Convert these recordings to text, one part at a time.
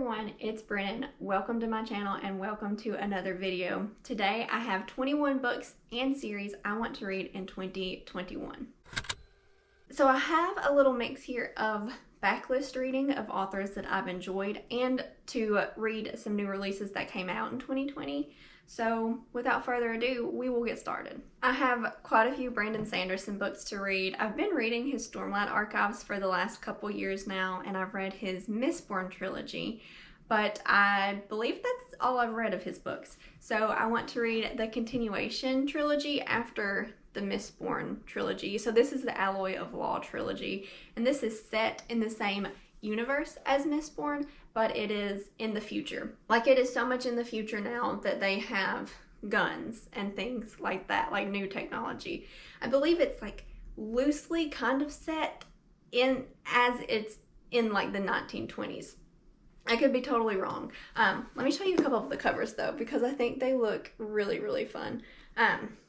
everyone, it's Brennan. Welcome to my channel and welcome to another video. Today I have 21 books and series I want to read in 2021. So I have a little mix here of backlist reading of authors that I've enjoyed and to read some new releases that came out in 2020. So without further ado, we will get started. I have quite a few Brandon Sanderson books to read. I've been reading his Stormlight Archives for the last couple years now, and I've read his Mistborn trilogy, but I believe that's all I've read of his books. So I want to read the continuation trilogy after the Mistborn trilogy. So this is the Alloy of Law trilogy, and this is set in the same universe as Mistborn, but it is in the future. Like, it is so much in the future now that they have guns and things like that, like new technology. I believe it's like loosely kind of set in as it's in like the 1920s. I could be totally wrong. Let me show you a couple of the covers though, because I think they look really fun.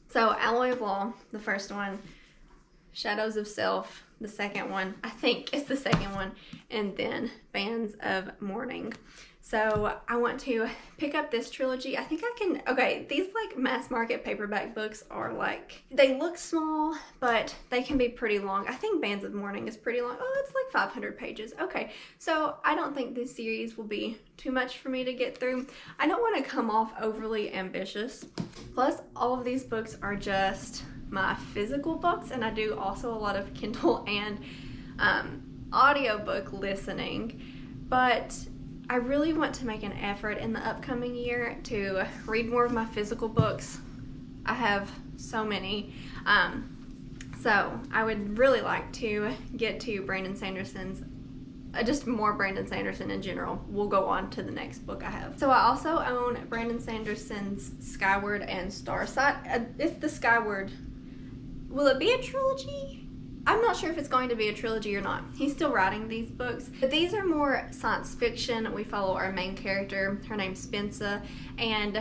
So Alloy of Law, the first one, Shadows of Self, the second one, I think it's the second one, and then Bands of Mourning. So I want to pick up this trilogy. I think I can, okay, these like mass market paperback books are like, they look small, but they can be pretty long. I think Bands of Mourning is pretty long. Oh, it's like 500 pages. Okay, so I don't think this series will be too much for me to get through. I don't want to come off overly ambitious. Plus, all of these books are just my physical books, and I do also a lot of Kindle and audiobook listening, but I really want to make an effort in the upcoming year to read more of my physical books. I have so many, so I would really like to get to Brandon Sanderson's, just more Brandon Sanderson in general. We'll go on to the next book I have. So I also own Brandon Sanderson's Skyward and Starsight. It's the Skyward. Will it be a trilogy? I'm not sure if it's going to be a trilogy or not. He's still writing these books, but these are more science fiction. We follow our main character. Her name's Spencer, and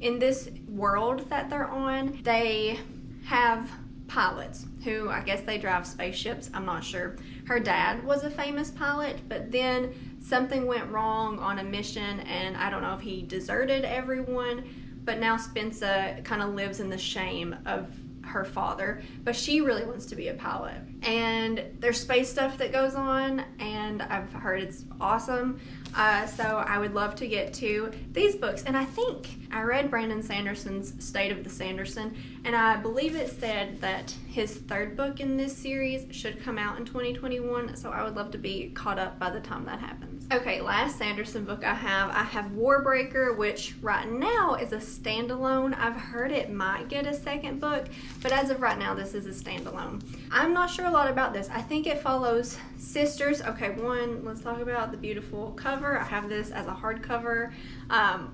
in this world that they're on, they have pilots who, I guess they drive spaceships. I'm not sure. Her dad was a famous pilot, but then something went wrong on a mission, and I don't know if he deserted everyone, but now Spencer kind of lives in the shame of her father, but she really wants to be a pilot. And there's space stuff that goes on, and I've heard it's awesome. So I would love to get to these books. And I think I read Brandon Sanderson's State of the Sanderson, and I believe it said that his third book in this series should come out in 2021, so I would love to be caught up by the time that happens. Okay, last Sanderson book I have Warbreaker, which right now is a standalone. I've heard it might get a second book, but as of right now, this is a standalone. I'm not sure a lot about this. I think it follows sisters. Okay, one, let's talk about the beautiful cover. I have this as a hardcover,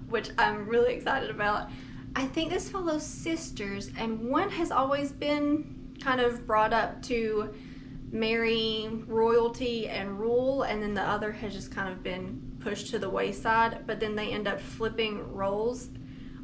which I'm really excited about. I think this follows sisters, and one has always been kind of brought up to marry royalty and rule, and then the other has just kind of been pushed to the wayside, but then they end up flipping roles.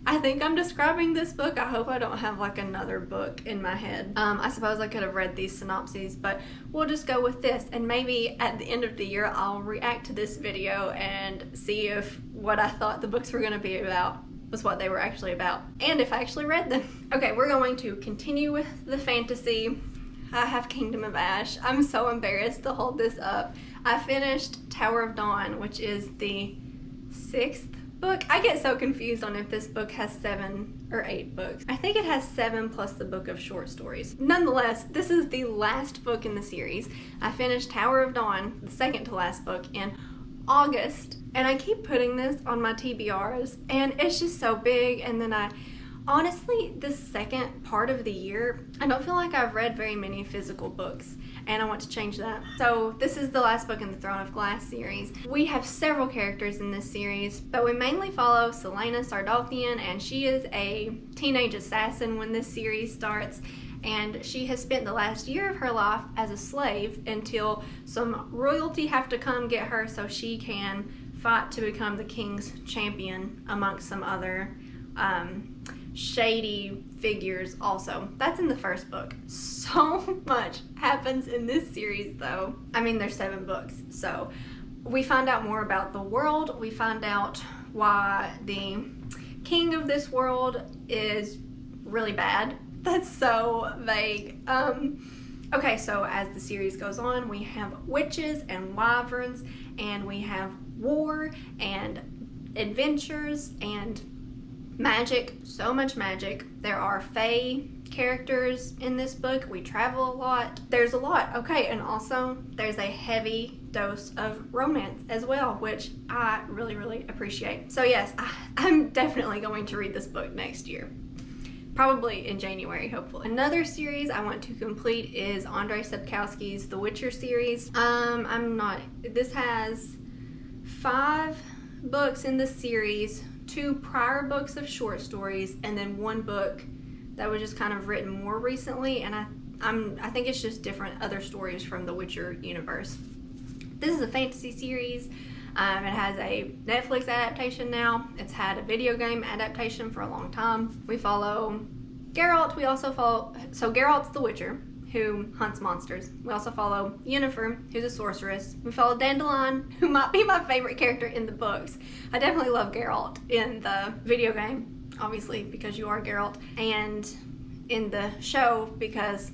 I think I'm describing this book. I hope I don't have like another book in my head. I suppose I could have read these synopses, but we'll just go with this, and maybe at the end of the year I'll react to this video and see if what I thought the books were going to be about was what they were actually about, and if I actually read them. Okay, we're going to continue with the fantasy. I have Kingdom of Ash. I'm so embarrassed to hold this up. I finished Tower of Dawn, which is the 6th book. I get so confused on if this book has 7 or 8 books. I think it has 7 plus the book of short stories. Nonetheless, this is the last book in the series. I finished Tower of Dawn, the second to last book, in August, and I keep putting this on my TBRs, and it's just so big. And then honestly, this second part of the year, I don't feel like I've read very many physical books, and I want to change that. So this is the last book in the Throne of Glass series. We have several characters in this series, but we mainly follow Selena Sardothian, and she is a teenage assassin when this series starts, and she has spent the last year of her life as a slave until some royalty have to come get her so she can fight to become the king's champion amongst some other shady figures also. That's in the first book. So much happens in this series though. I mean, there's 7 books, so we find out more about the world. We find out why the king of this world is really bad. That's so vague. Okay, so as the series goes on, we have witches and wyverns, and we have war and adventures and magic, so much magic. There are fae characters in this book. We travel a lot. There's a lot. Okay, and also there's a heavy dose of romance as well, which I really, really appreciate. So yes, I'm definitely going to read this book next year. Probably in January, hopefully. Another series I want to complete is Andrzej Sapkowski's The Witcher series. This has 5 books in the series, 2 prior books of short stories, and then 1 book that was just kind of written more recently, and I think it's just different other stories from the Witcher universe. This is a fantasy series. It has a Netflix adaptation now. It's had a video game adaptation for a long time. We follow Geralt. We also follow, so Geralt's the Witcher who hunts monsters. We also follow Yennefer, who's a sorceress. We follow Dandelion, who might be my favorite character in the books. I definitely love Geralt in the video game, obviously, because you are Geralt, and in the show, because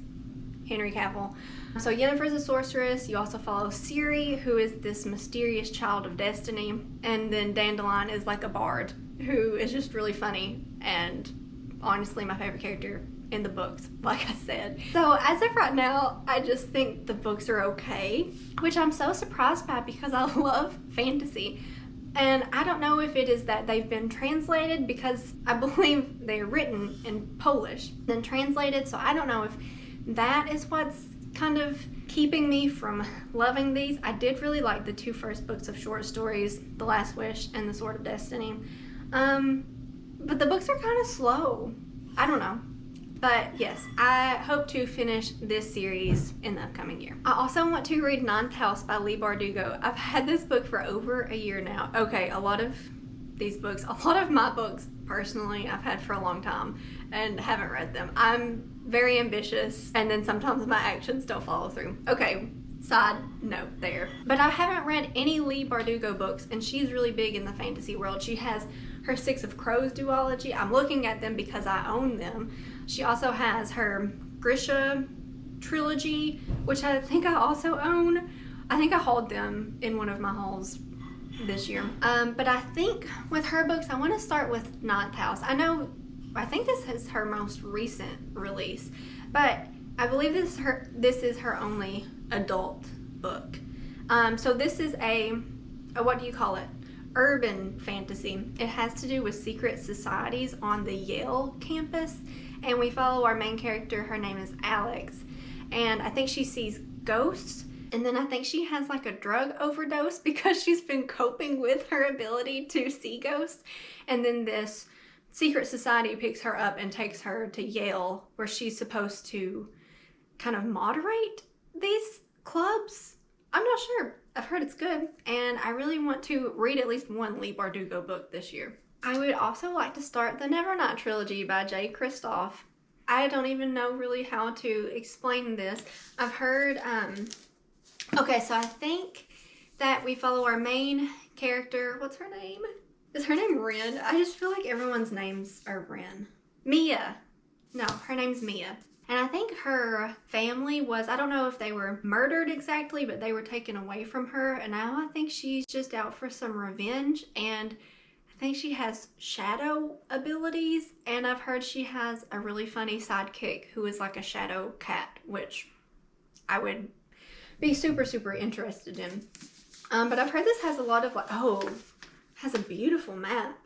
Henry Cavill. So Yennefer's a sorceress. You also follow Ciri, who is this mysterious child of destiny, and then Dandelion is like a bard who is just really funny and honestly my favorite character in the books, like I said. So as of right now, I just think the books are okay, which I'm so surprised by because I love fantasy. And I don't know if it is that they've been translated, because I believe they're written in Polish, then translated, so I don't know if that is what's kind of keeping me from loving these. I did really like the 2 first books of short stories, The Last Wish and The Sword of Destiny. But the books are kind of slow. I don't know. But yes, I hope to finish this series in the upcoming year. I also want to read Ninth House by Leigh Bardugo. I've had this book for over a year now. Okay, a lot of these books, a lot of my books personally, I've had for a long time and haven't read them. I'm very ambitious, and then sometimes my actions don't follow through. Okay, side note there. But I haven't read any Leigh Bardugo books, and she's really big in the fantasy world. She has her Six of Crows duology. I'm looking at them because I own them. She also has her Grisha trilogy, which I think I also own. I think I hauled them in one of my hauls this year. But I think with her books, I want to start with Ninth House. I think this is her most recent release, but I believe this is her only adult book. So this is a what do you call it? Urban fantasy. It has to do with secret societies on the Yale campus, and we follow our main character. Her name is Alex, and I think she sees ghosts, and then I think she has like a drug overdose because she's been coping with her ability to see ghosts, and then this secret society picks her up and takes her to Yale, where she's supposed to kind of moderate these clubs. I'm not sure. I've heard it's good, and I really want to read at least one Leigh Bardugo book this year. I would also like to start the Nevernight trilogy by Jay Kristoff. I don't even know really how to explain this. I've heard, okay, so I think that we follow our main character. What's her name? Is her name Ren? I just feel like everyone's names are Ren. Mia. No, her name's Mia. And I think her family was, I don't know if they were murdered exactly, but they were taken away from her. And now I think she's just out for some revenge. And I think she has shadow abilities. And I've heard she has a really funny sidekick who is like a shadow cat, which I would be super, super interested in. But I've heard this has a lot of like, has a beautiful map.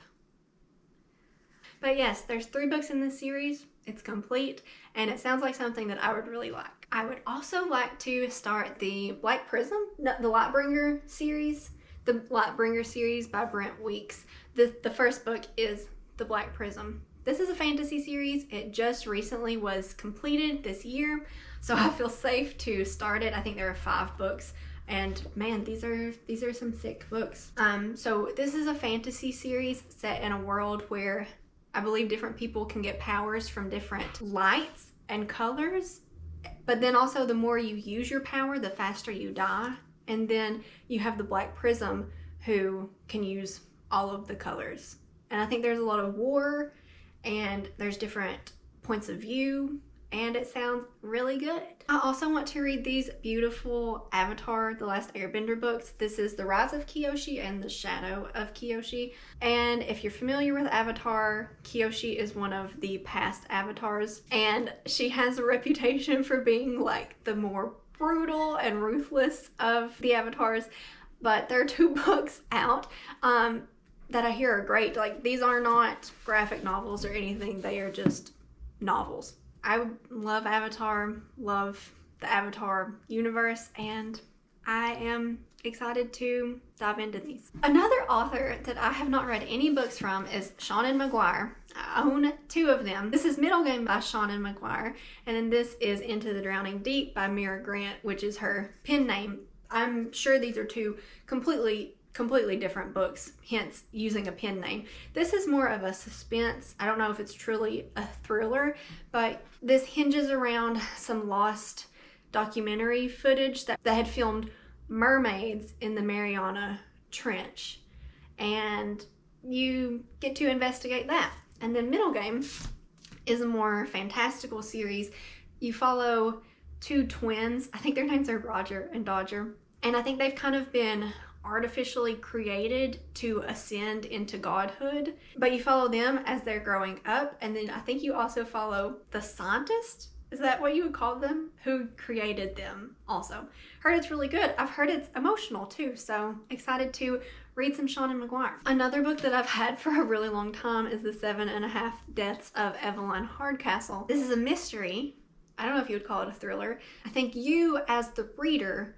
But yes, there's 3 books in this series. It's complete, and it sounds like something that I would really like. I would also like to start the Black Prism, the Lightbringer series. The Lightbringer series by Brent Weeks. The first book is The Black Prism. This is a fantasy series. It just recently was completed this year, so I feel safe to start it. I think there are 5 books. And man, these are some sick books. So this is a fantasy series set in a world where I believe different people can get powers from different lights and colors. But then also the more you use your power, the faster you die. And then you have the Black Prism, who can use all of the colors. And I think there's a lot of war, and there's different points of view, and it sounds really good. I also want to read these beautiful Avatar: The Last Airbender books. This is The Rise of Kyoshi and The Shadow of Kyoshi. And if you're familiar with Avatar, Kyoshi is one of the past avatars, and she has a reputation for being like the more brutal and ruthless of the avatars. But there are 2 books out that I hear are great. Like, these are not graphic novels or anything, they are just novels. I love Avatar, love the Avatar universe, and I am excited to dive into these. Another author that I have not read any books from is Seanan McGuire. I own 2 of them. This is Middle Game by Seanan McGuire, and then this is Into the Drowning Deep by Mira Grant, which is her pen name. I'm sure these are 2 completely different books, hence using a pen name. This is more of a suspense. I don't know if it's truly a thriller, but this hinges around some lost documentary footage that had filmed mermaids in the Mariana Trench, and you get to investigate that. And then Middle Game is a more fantastical series. You follow 2 twins. I think their names are Roger and Dodger, and I think they've kind of been artificially created to ascend into godhood, but you follow them as they're growing up. And then I think you also follow the scientist, is that what you would call them, who created them also. Heard it's really good. I've heard it's emotional too, so excited to read some Seanan McGuire. Another book that I've had for a really long time is The 7.5 Deaths of Evelyn Hardcastle. This is a mystery. I don't know if you would call it a thriller. I think you, as the reader,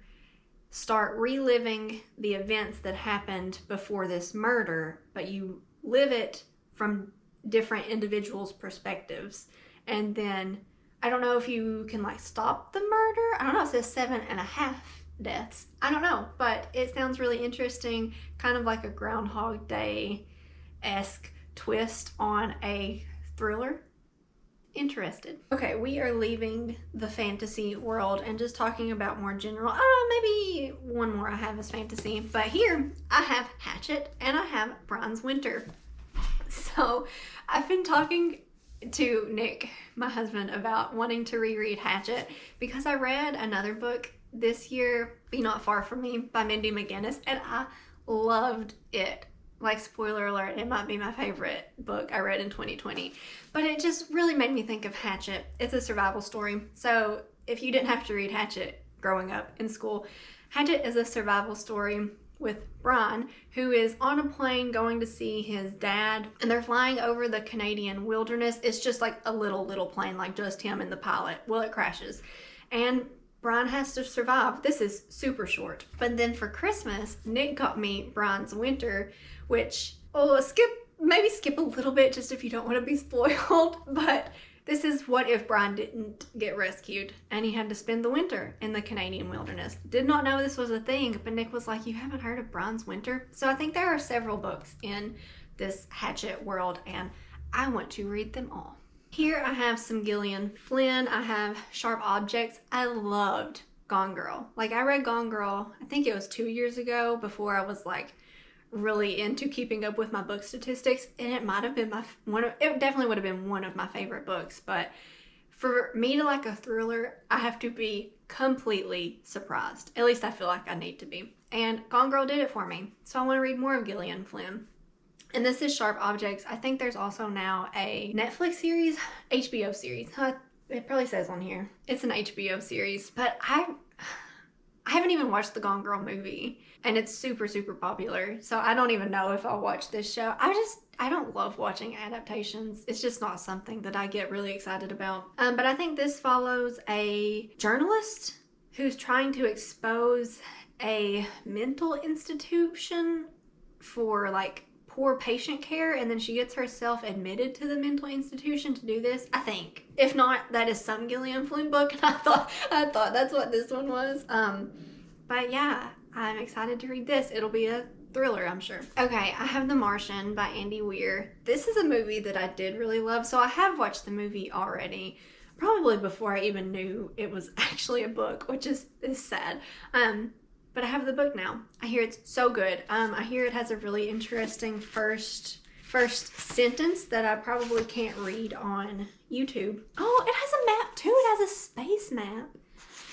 start reliving the events that happened before this murder, but you live it from different individuals' perspectives. And then I don't know if you can like stop the murder. I don't know, it says 7.5 deaths. I don't know, but it sounds really interesting, kind of like a Groundhog Day-esque twist on a thriller. Interested. Okay, we are leaving the fantasy world and just talking about more general. Maybe one more I have is fantasy, but here I have Hatchet and I have Brian's Winter. So I've been talking to Nick, my husband, about wanting to reread Hatchet because I read another book this year, Be Not Far From Me by Mindy McGinnis, and I loved it. Like, spoiler alert, it might be my favorite book I read in 2020. But it just really made me think of Hatchet. It's a survival story. So if you didn't have to read Hatchet growing up in school, Hatchet is a survival story with Brian, who is on a plane going to see his dad, and they're flying over the Canadian wilderness. It's just like a little plane, like just him and the pilot. Well, it crashes. And Brian has to survive. This is super short. But then for Christmas, Nick got me Brian's Winter, which, maybe skip a little bit just if you don't want to be spoiled, but this is what if Brian didn't get rescued and he had to spend the winter in the Canadian wilderness. Did not know this was a thing, but Nick was like, you haven't heard of Brian's Winter? So I think there are several books in this Hatchet world, and I want to read them all. Here I have some Gillian Flynn. I have Sharp Objects. I loved Gone Girl. Like, I read Gone Girl, I think it was 2 years ago, before I was like really into keeping up with my book statistics, and it might have been it definitely would have been one of my favorite books. But for me to like a thriller, I have to be completely surprised. At least I feel like I need to be. And Gone Girl did it for me. So I want to read more of Gillian Flynn. And this is Sharp Objects. I think there's also now a Netflix series, HBO series. It probably says on here. It's an HBO series, but I haven't even watched the Gone Girl movie, and it's super popular. So I don't even know if I'll watch this show. I don't love watching adaptations. It's just not something that I get really excited about. But I think this follows a journalist who's trying to expose a mental institution for like poor patient care, and then she gets herself admitted to the mental institution to do this, I think. If not, that is some Gillian Flynn book, and I thought that's what this one was. But yeah, I'm excited to read this. It'll be a thriller, I'm sure. Okay, I have The Martian by Andy Weir. This is a movie that I did really love, so I have watched the movie already, probably before I even knew it was actually a book, which is sad. But but I have the book now. I hear it's so good. I hear it has a really interesting first sentence that I probably can't read on YouTube. Oh, it has a map too. It has a space map.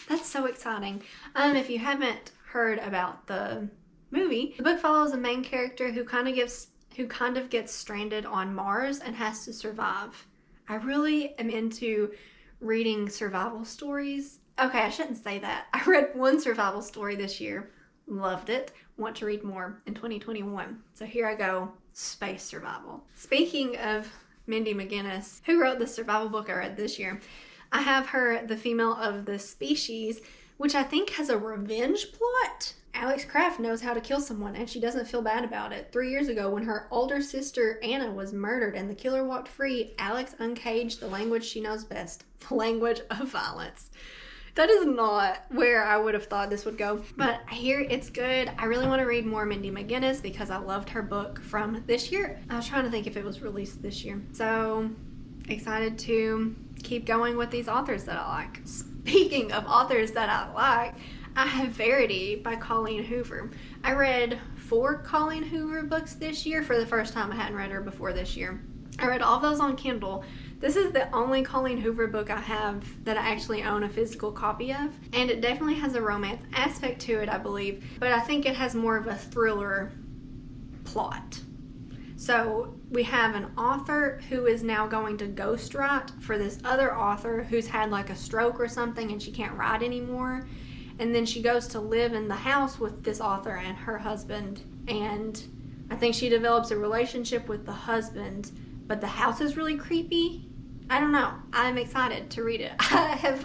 That's so exciting. If you haven't heard about the movie, the book follows a main character who kind of gets stranded on Mars and has to survive. I really am into reading survival stories. Okay, I shouldn't say that. I read one survival story this year. Loved it. Want to read more in 2021. So here I go. Space survival. Speaking of Mindy McGinnis, who wrote the survival book I read this year, I have her The Female of the Species, which I think has a revenge plot. Alex Kraft knows how to kill someone and she doesn't feel bad about it. 3 years ago, when her older sister Anna was murdered and the killer walked free, Alex uncaged the language she knows best, the language of violence. That is not where I would have thought this would go, but I hear it's good. I really want to read more Mindy McGinnis because I loved her book from this year. I was trying to think if it was released this year. So excited to keep going with these authors that I like. Speaking of authors that I like, I have Verity by Colleen Hoover. I read 4 Colleen Hoover books this year for the first time. I hadn't read her before this year. I read all of those on Kindle. This is the only Colleen Hoover book I have that I actually own a physical copy of, and it definitely has a romance aspect to it, I believe, but I think it has more of a thriller plot. So we have an author who is now going to ghostwrite for this other author who's had like a stroke or something and she can't write anymore, and then she goes to live in the house with this author and her husband, and I think she develops a relationship with the husband, but the house is really creepy. I don't know. I'm excited to read it. I have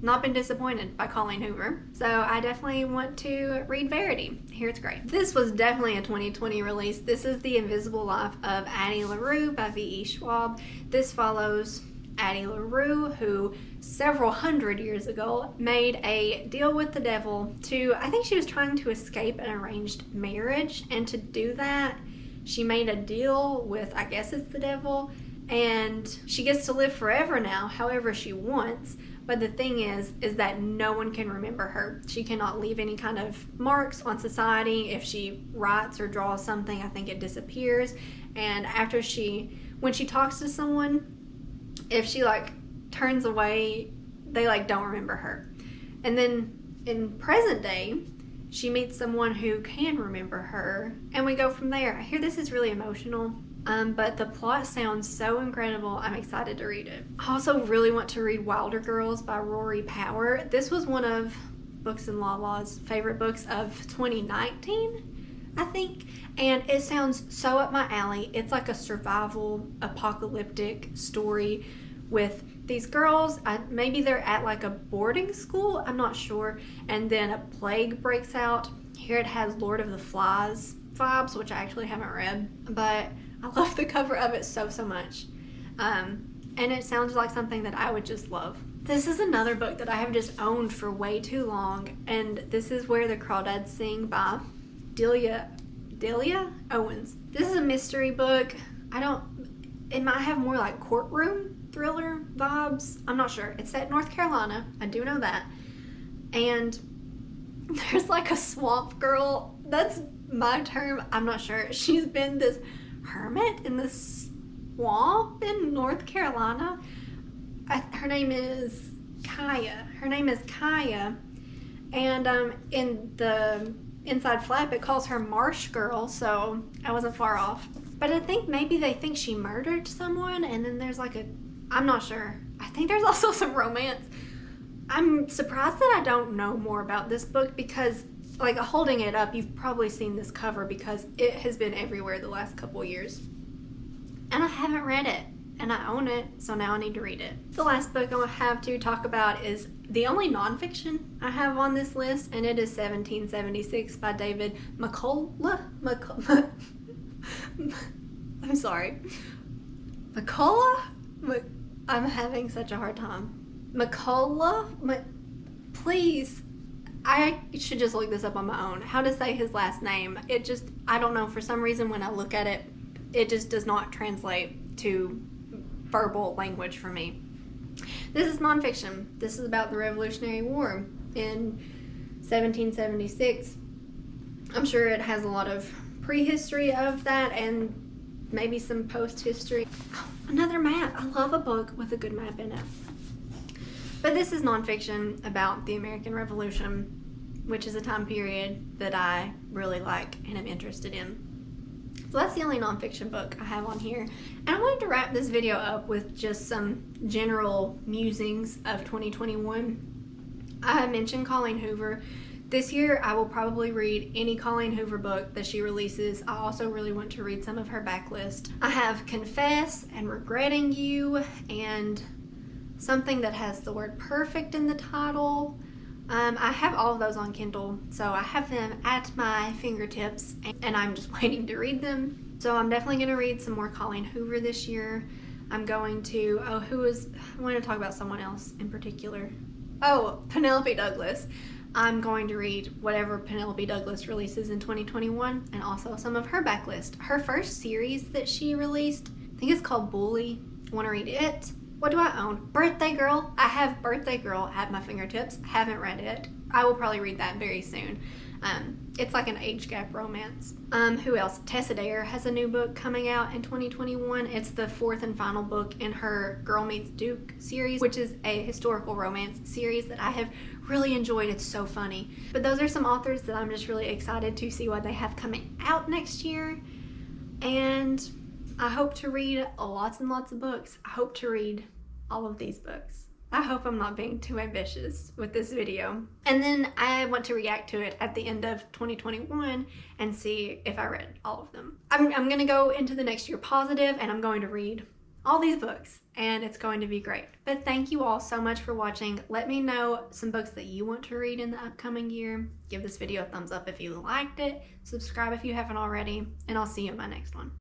not been disappointed by Colleen Hoover. So I definitely want to read Verity. Here it's great. This was definitely a 2020 release. This is The Invisible Life of Addie LaRue by V.E. Schwab. This follows Addie LaRue, who several hundred years ago made a deal with the devil to, I think she was trying to escape an arranged marriage, and to do that, she made a deal with, I guess it's the devil, and she gets to live forever now, however she wants. But the thing is that no one can remember her. She cannot leave any kind of marks on society. If she writes or draws something, I think it disappears. And when she talks to someone, if she like turns away, they like don't remember her. And then in present day, she meets someone who can remember her, and we go from there. I hear this is really emotional, but the plot sounds so incredible. I'm excited to read it. I also really want to read Wilder Girls by Rory Power. This was one of Books and Lala's favorite books of 2019, I think, and it sounds so up my alley. It's like a survival apocalyptic story with these girls. Maybe they're at like a boarding school, I'm not sure, and then a plague breaks out. Here it has Lord of the Flies vibes, which I actually haven't read, but I love the cover of it so much, and it sounds like something that I would just love. This is another book that I have just owned for way too long, and this is Where the Crawdads Sing by Delia Owens. This is a mystery book. It might have more like courtroom thriller vibes. I'm not sure. It's set in North Carolina. I do know that. And there's like a swamp girl. That's my term. I'm not sure. She's been this hermit in this swamp in North Carolina. Her name is Kaya. And in the inside flap, it calls her Marsh Girl, so I wasn't far off. But I think maybe they think she murdered someone, and then there's like I'm not sure. I think there's also some romance. I'm surprised that I don't know more about this book because, like, holding it up, you've probably seen this cover because it has been everywhere the last couple years. And I haven't read it, and I own it, so now I need to read it. The last book I have to talk about is the only nonfiction I have on this list, and it is 1776 by David McCullough. I'm sorry. McCullough? I'm having such a hard time. McCullough? Please. I should just look this up on my own. How to say his last name. I don't know. For some reason, when I look at it, it just does not translate to verbal language for me. This is nonfiction. This is about the Revolutionary War in 1776. I'm sure it has a lot of prehistory of that and maybe some post-history. Oh, another map. I love a book with a good map in it. But this is nonfiction about the American Revolution, which is a time period that I really like and am interested in. So that's the only nonfiction book I have on here. And I wanted to wrap this video up with just some general musings of 2021. I mentioned Colleen Hoover. This year I will probably read any Colleen Hoover book that she releases. I also really want to read some of her backlist. I have Confess and Regretting You and something that has the word perfect in the title. I have all of those on Kindle, so I have them at my fingertips and I'm just waiting to read them. So I'm definitely going to read some more Colleen Hoover this year. I'm going to, I want to talk about someone else in particular. Oh, Penelope Douglas. I'm going to read whatever Penelope Douglas releases in 2021 and also some of her backlist. Her first series that she released, I think it's called Bully. I want to read it. What do I own? Birthday Girl. I have Birthday Girl at my fingertips. Haven't read it. I will probably read that very soon. It's like an age gap romance. Who else? Tessa Dare has a new book coming out in 2021. It's the fourth and final book in her Girl Meets Duke series, which is a historical romance series that I have really enjoyed. It's so funny. But those are some authors that I'm just really excited to see what they have coming out next year. And I hope to read lots and lots of books. I hope to read all of these books. I hope I'm not being too ambitious with this video. And then I want to react to it at the end of 2021 and see if I read all of them. I'm gonna go into the next year positive and I'm going to read all these books and it's going to be great. But thank you all so much for watching. Let me know some books that you want to read in the upcoming year. Give this video a thumbs up if you liked it. Subscribe if you haven't already, and I'll see you in my next one.